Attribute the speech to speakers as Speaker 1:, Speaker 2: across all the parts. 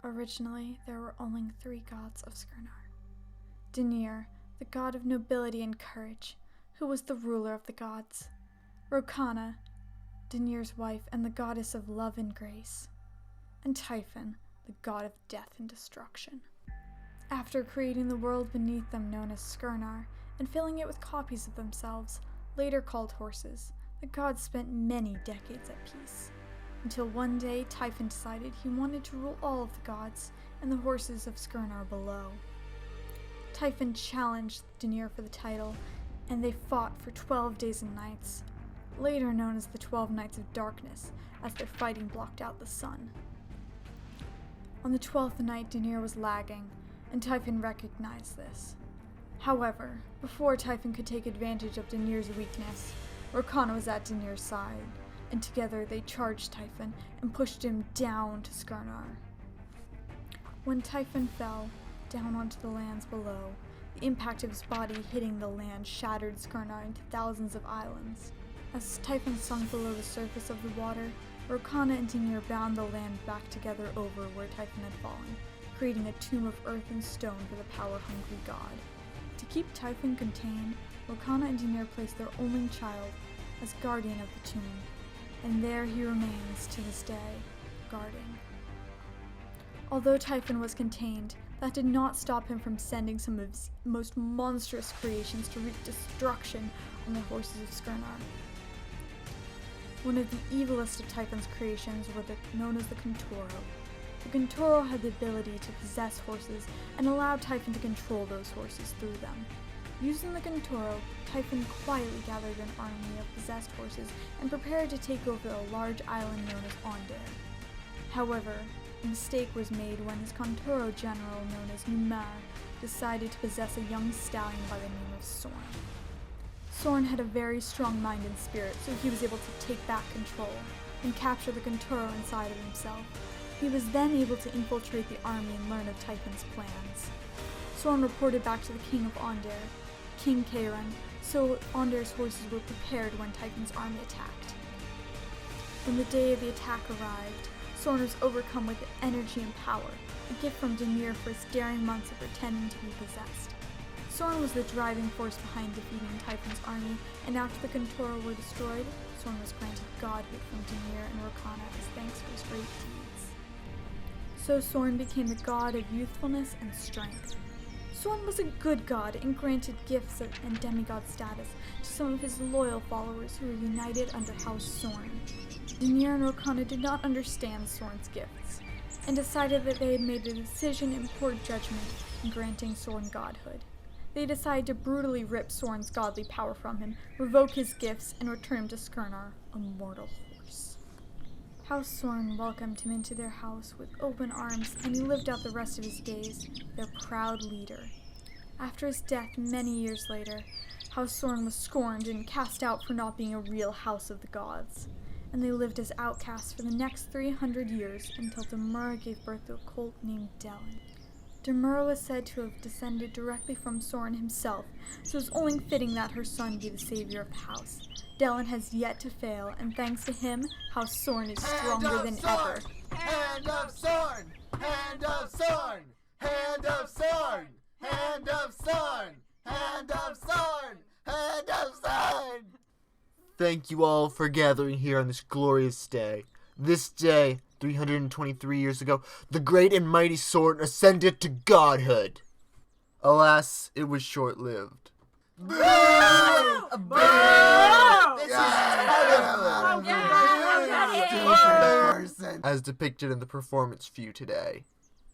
Speaker 1: Originally, there were only 3 gods of Skirnar. Dinir, the god of nobility and courage, who was the ruler of the gods. Rokana, Dinir's wife and the goddess of love and grace. And Typhon, the god of death and destruction. After creating the world beneath them known as Skirnar, and filling it with copies of themselves, later called horses, the gods spent many decades at peace. Until one day, Typhon decided he wanted to rule all of the gods and the horses of Skirnar below. Typhon challenged Dinir for the title, and they fought for 12 days and nights, later known as the 12 Nights of Darkness, as their fighting blocked out the sun. On the 12th night, Dinir was lagging, and Typhon recognized this. However, before Typhon could take advantage of Dinir's weakness, Rokana was at Dinir's side, and together they charged Typhon and pushed him down to Skirnar. When Typhon fell down onto the lands below, the impact of his body hitting the land shattered Skirnar into thousands of islands. As Typhon sunk below the surface of the water, Rokana and Dinir bound the land back together over where Typhon had fallen, creating a tomb of earth and stone for the power-hungry god. To keep Typhon contained, Rokana and Dinir placed their only child as guardian of the tomb, and there he remains to this day, guarding. Although Typhon was contained, that did not stop him from sending some of his most monstrous creations to wreak destruction on the horses of Skirnar. One of the evilest of Typhon's creations were known as the Contoro. The Contoro had the ability to possess horses and allowed Typhon to control those horses through them. Using the Contoro, Typhon quietly gathered an army of possessed horses and prepared to take over a large island known as Aundair. However, a mistake was made when his Contoro general known as Numar decided to possess a young stallion by the name of Sorn. Sorn had a very strong mind and spirit, so he was able to take back control and capture the Contoro inside of himself. He was then able to infiltrate the army and learn of Typhon's plans. Sorn reported back to the king of Aundair, King Kairan, so Aundair's horses were prepared when Typhon's army attacked. When the day of the attack arrived, Sorn was overcome with energy and power, a gift from Dinir for his daring months of pretending to be possessed. Sorn was the driving force behind defeating Typhon's army, and after the Contoro were destroyed, Sorn was granted godhood from Dinir and Rokana as thanks for his great deeds. So Sorn became the god of youthfulness and strength. Sorn was a good god and granted gifts and demigod status to some of his loyal followers who were united under House Sorn. Dinir and Rokana did not understand Sorn's gifts, and decided that they had made a decision in poor judgment in granting Sorn godhood. They decided to brutally rip Sorn's godly power from him, revoke his gifts, and return him to Skirnar, a mortal horse. House Sorn welcomed him into their house with open arms, and he lived out the rest of his days, their proud leader. After his death many years later, House Sorn was scorned and cast out for not being a real house of the gods, and they lived as outcasts for the next 300 years until Demura gave birth to a colt named Delan. Demura was said to have descended directly from Sorn himself, so it was only fitting that her son be the savior of the house. Delan has yet to fail, and thanks to him, House Sorn is stronger than ever.
Speaker 2: Hand of Sorn! Hand of Sorn! Hand of Sorn! Hand of Sorn! Hand of Sorn! Hand of Sorn!
Speaker 3: Thank you all for gathering here on this glorious day. This day, 323 years ago, the great and mighty Sorn ascended to godhood. Alas, it was short-lived.
Speaker 2: Boo! Boo! This is terrible!
Speaker 3: As depicted in the performance view today.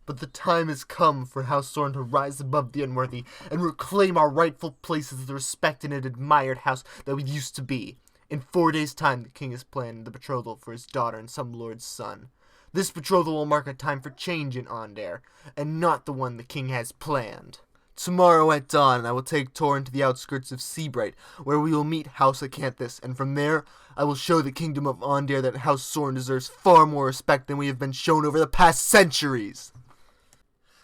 Speaker 3: But the time has come for House Sorn to rise above the unworthy and reclaim our rightful place as the respected and admired house that we used to be. In 4 days' time, the king has planned the betrothal for his daughter and some lord's son. This betrothal will mark a time for change in Aundair, and not the one the king has planned. Tomorrow at dawn, I will take Torrin to the outskirts of Seabright, where we will meet House Acanthus, and from there, I will show the kingdom of Aundair that House Sorn deserves far more respect than we have been shown over the past centuries.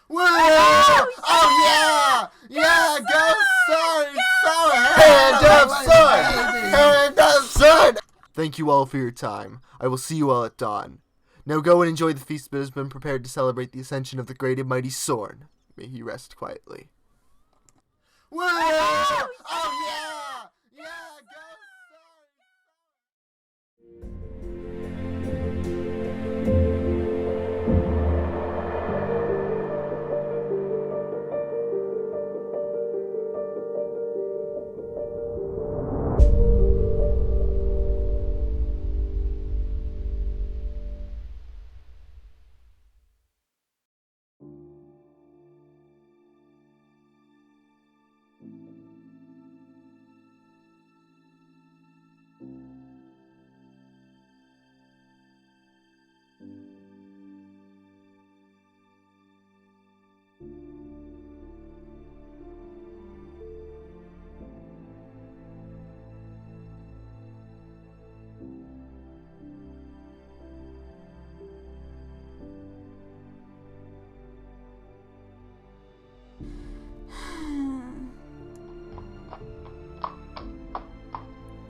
Speaker 2: Woo! Oh yeah! Yeah! Go Sorn! Sorn!
Speaker 3: Hand of Sorn! Hand of Sorn! Thank you all for your time. I will see you all at dawn. Now go and enjoy the feast that has been prepared to celebrate the ascension of the great and mighty Sorn. May he rest quietly.
Speaker 2: Woo! Oh yeah! Yeah, go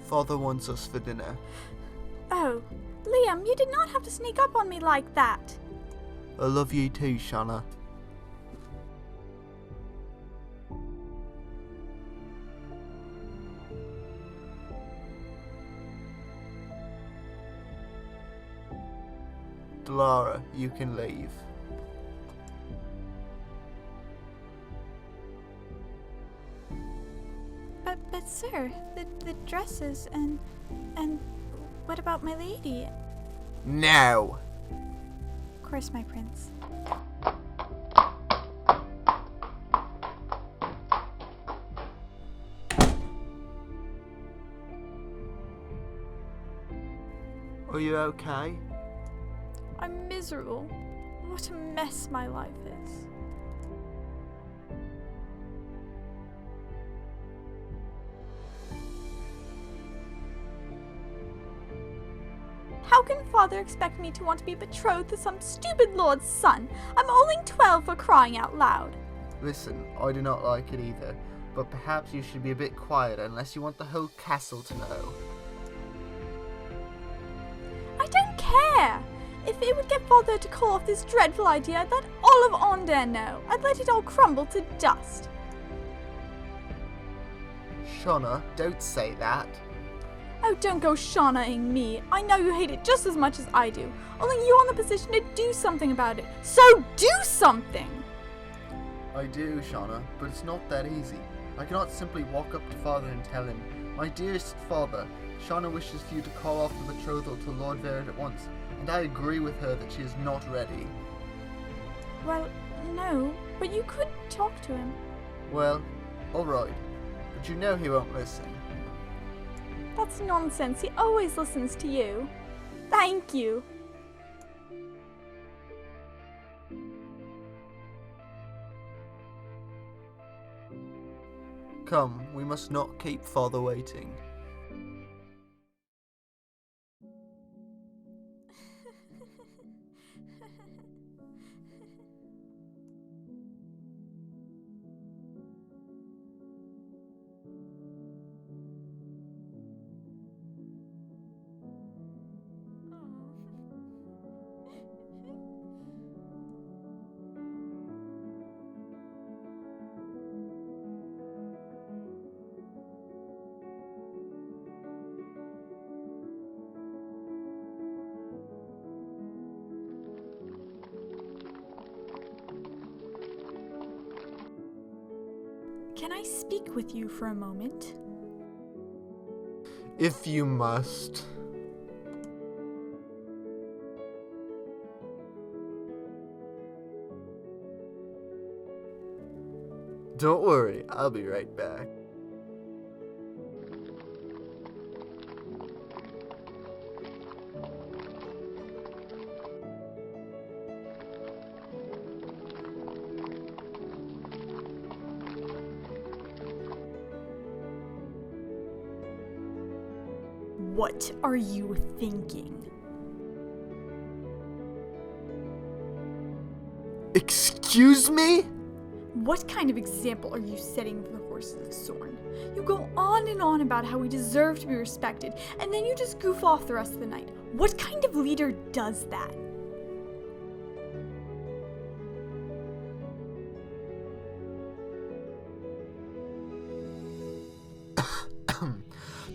Speaker 3: Father wants us for dinner.
Speaker 1: Oh, Liam, you did not have to sneak up on me like that.
Speaker 3: I love you too, Shana. Delara, you can leave.
Speaker 1: But sir, the dresses and what about my lady?
Speaker 3: Now!
Speaker 1: Of course, my prince.
Speaker 3: Are you okay?
Speaker 1: I'm miserable. What a mess my life is. How can father expect me to want to be betrothed to some stupid lord's son? I'm only 12 for crying out loud.
Speaker 3: Listen, I do not like it either, but perhaps you should be a bit quieter unless you want the whole castle to know.
Speaker 1: I don't care! If it would get father to call off this dreadful idea, I'd let all of Aundair know. I'd let it all crumble to dust.
Speaker 3: Shana, don't say that.
Speaker 1: Oh, don't go Shana-ing me. I know you hate it just as much as I do. Only you're in the position to do something about it. So do something!
Speaker 3: I do, Shana, but it's not that easy. I cannot simply walk up to father and tell him, "My dearest father, Shana wishes for you to call off the betrothal to Lord Verad at once, and I agree with her that she is not ready."
Speaker 1: Well, no, but you could talk to him.
Speaker 3: Well, alright, but you know he won't listen.
Speaker 1: That's nonsense. He always listens to you. Thank you.
Speaker 3: Come, we must not keep father waiting.
Speaker 1: Can I speak with you for a moment?
Speaker 3: If you must. Don't worry, I'll be right back.
Speaker 1: What are you thinking?
Speaker 3: Excuse me?
Speaker 1: What kind of example are you setting for the horses of Sorn? You go on and on about how we deserve to be respected, and then you just goof off the rest of the night. What kind of leader does that?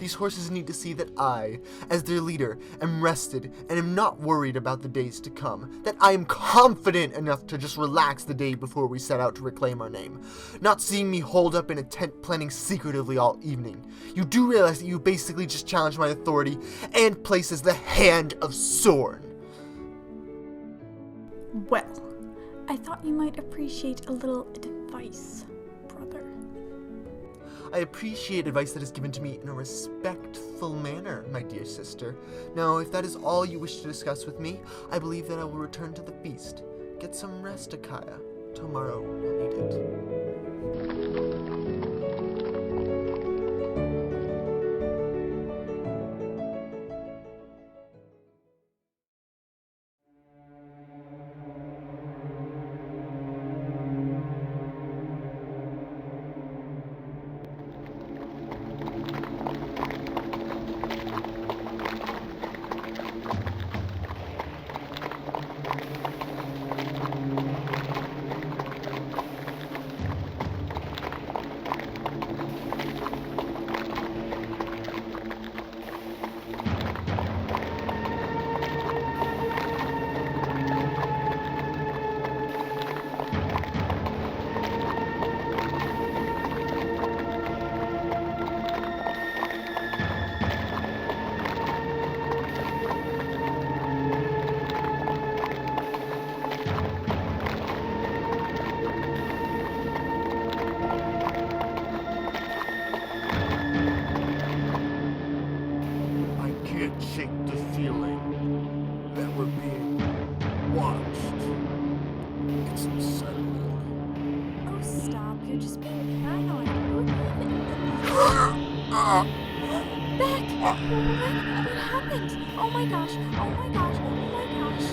Speaker 3: These horses need to see that I, as their leader, am rested and am not worried about the days to come, that I am confident enough to just relax the day before we set out to reclaim our name, not seeing me holed up in a tent planning secretively all evening. You do realize that you basically just challenged my authority and place as the Hand of Sorn.
Speaker 1: Well, I thought you might appreciate a little advice, brother.
Speaker 3: I appreciate advice that is given to me in a respectful manner, my dear sister. Now, if that is all you wish to discuss with me, I believe that I will return to the feast. Get some rest, Acaia. Tomorrow we'll need it. Shake the feeling that we're being watched. It's unsettling.
Speaker 1: Oh, stop. You're just being paranoid. Beck! What happened? Oh my gosh. Oh my gosh. Oh my gosh.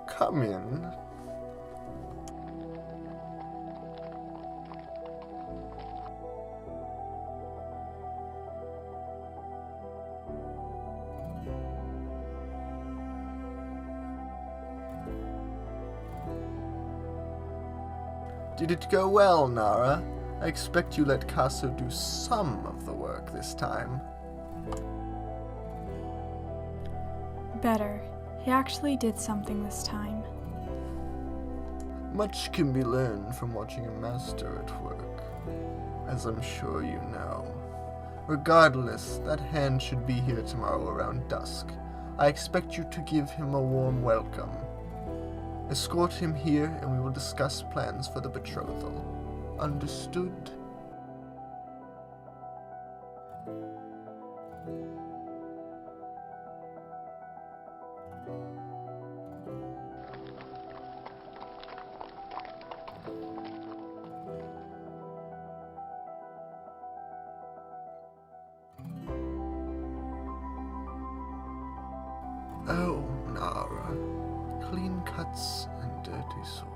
Speaker 3: Come in. Did it go well, Nara? I expect you let Casso do some of the work this time.
Speaker 1: Better. He actually did something this time.
Speaker 3: Much can be learned from watching a master at work, as I'm sure you know. Regardless, that hand should be here tomorrow around dusk. I expect you to give him a warm welcome. Escort him here and we will discuss plans for the betrothal. Understood? Oh, Nara. Clean cuts and dirty swords.